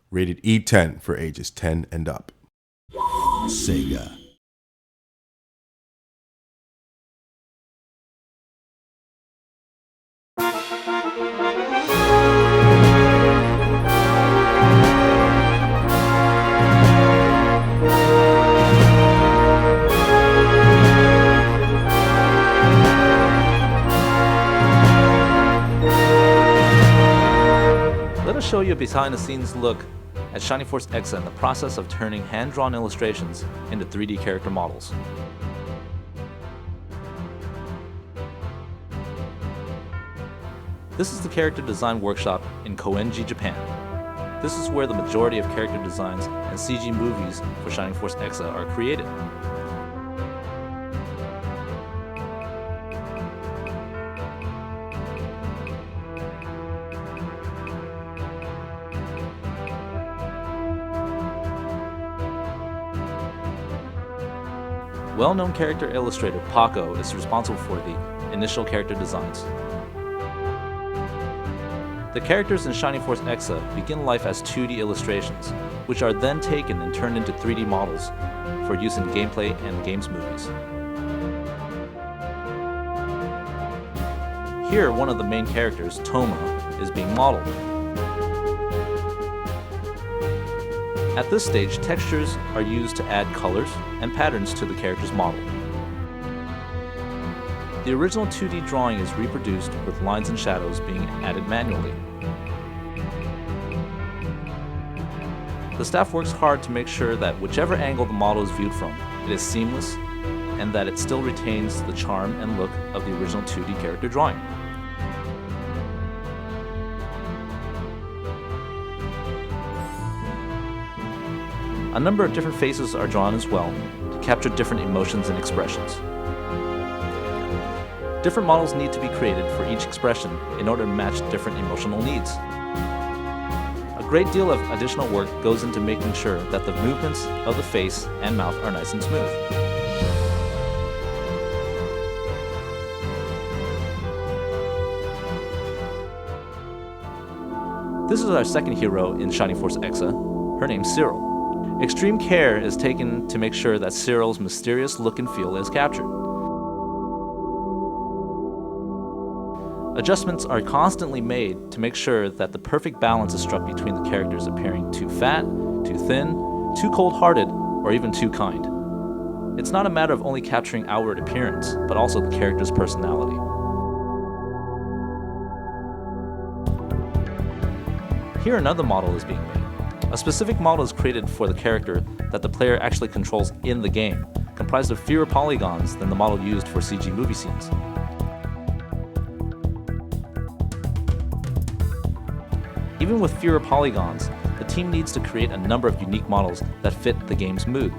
Rated E10 for ages 10 and up. Sega. Let us show you a behind-the-scenes look at Shining Force EXA in the process of turning hand-drawn illustrations into 3D character models. This is the character design workshop in Koenji, Japan. This is where the majority of character designs and CG movies for Shining Force EXA are created. Well-known character illustrator Paco is responsible for the initial character designs. The characters in Shining Force EXA begin life as 2D illustrations, which are then taken and turned into 3D models for use in gameplay and games movies. Here, one of the main characters, Toma, is being modeled. At this stage, textures are used to add colors and patterns to the character's model. The original 2D drawing is reproduced with lines and shadows being added manually. The staff works hard to make sure that whichever angle the model is viewed from, it is seamless and that it still retains the charm and look of the original 2D character drawing. A number of different faces are drawn as well to capture different emotions and expressions. Different models need to be created for each expression in order to match different emotional needs. A great deal of additional work goes into making sure that the movements of the face and mouth are nice and smooth. This is our second hero in Shining Force EXA. Her name's Cyril. Extreme care is taken to make sure that Cyril's mysterious look and feel is captured. Adjustments are constantly made to make sure that the perfect balance is struck between the characters appearing too fat, too thin, too cold-hearted, or even too kind. It's not a matter of only capturing outward appearance, but also the character's personality. Here another model is being made. A specific model is created for the character that the player actually controls in the game, comprised of fewer polygons than the model used for CG movie scenes. Even with fewer polygons, the team needs to create a number of unique models that fit the game's mood.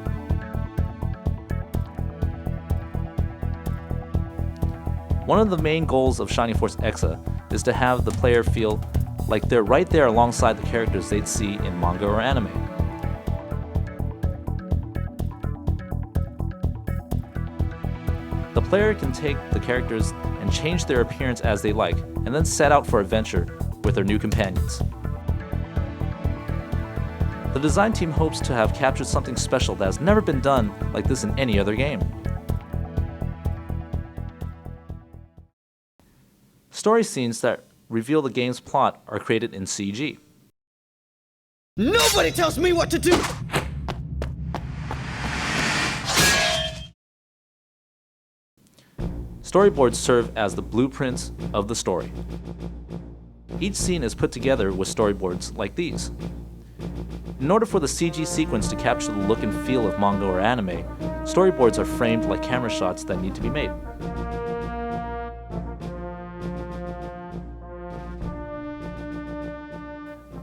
One of the main goals of Shining Force EXA is to have the player feel like they're right there alongside the characters they'd see in manga or anime. The player can take the characters and change their appearance as they like, and then set out for adventure with their new companions. The design team hopes to have captured something special that has never been done like this in any other game. Story scenes that reveal the game's plot are created in CG. Nobody tells me what to do! Storyboards serve as the blueprints of the story. Each scene is put together with storyboards like these. In order for the CG sequence to capture the look and feel of manga or anime, storyboards are framed like camera shots that need to be made.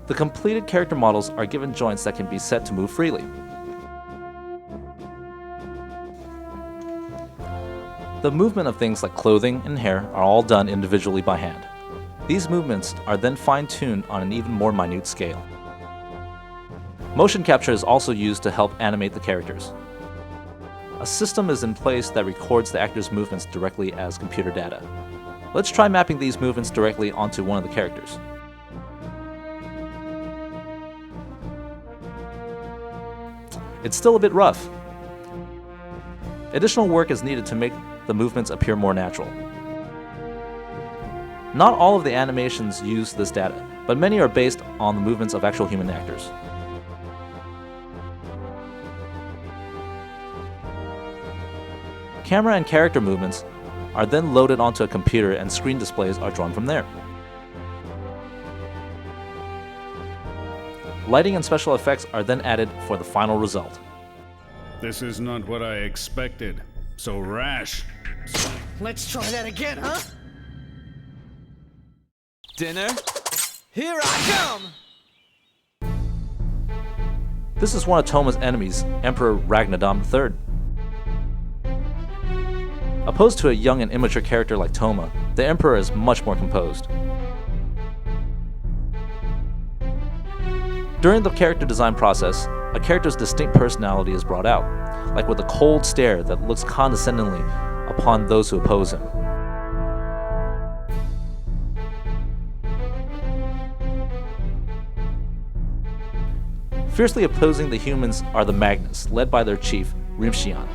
The completed character models are given joints that can be set to move freely. The movement of things like clothing and hair are all done individually by hand. These movements are then fine-tuned on an even more minute scale. Motion capture is also used to help animate the characters. A system is in place that records the actor's movements directly as computer data. Let's try mapping these movements directly onto one of the characters. it's still a bit rough. Additional work is needed to make the movements appear more natural. Not all of the animations use this data, but many are based on the movements of actual human actors. Camera and character movements are then loaded onto a computer and screen displays are drawn from there. Lighting and special effects are then added for the final result. This is not what I expected. So rash. Let's try that again, huh? Dinner? Here I come! This is one of Toma's enemies, Emperor Ragnadam III. Opposed to a young and immature character like Toma, the Emperor is much more composed. During the character design process, a character's distinct personality is brought out, like with a cold stare that looks condescendingly upon those who oppose him. Fiercely opposing the humans are the Magnus, led by their chief, Rimshian.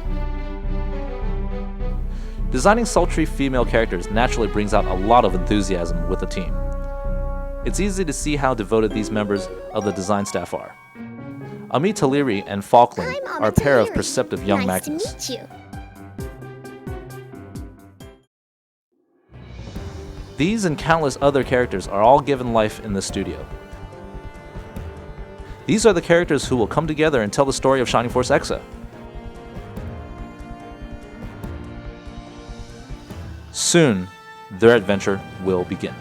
Designing sultry female characters naturally brings out a lot of enthusiasm with the team. It's easy to see how devoted these members of the design staff are. Ami Taliri and Falkland are a pair of perceptive young Magnus. Nice to meet you. These and countless other characters are all given life in the studio. These are the characters who will come together and tell the story of Shining Force EXA. Soon, their adventure will begin.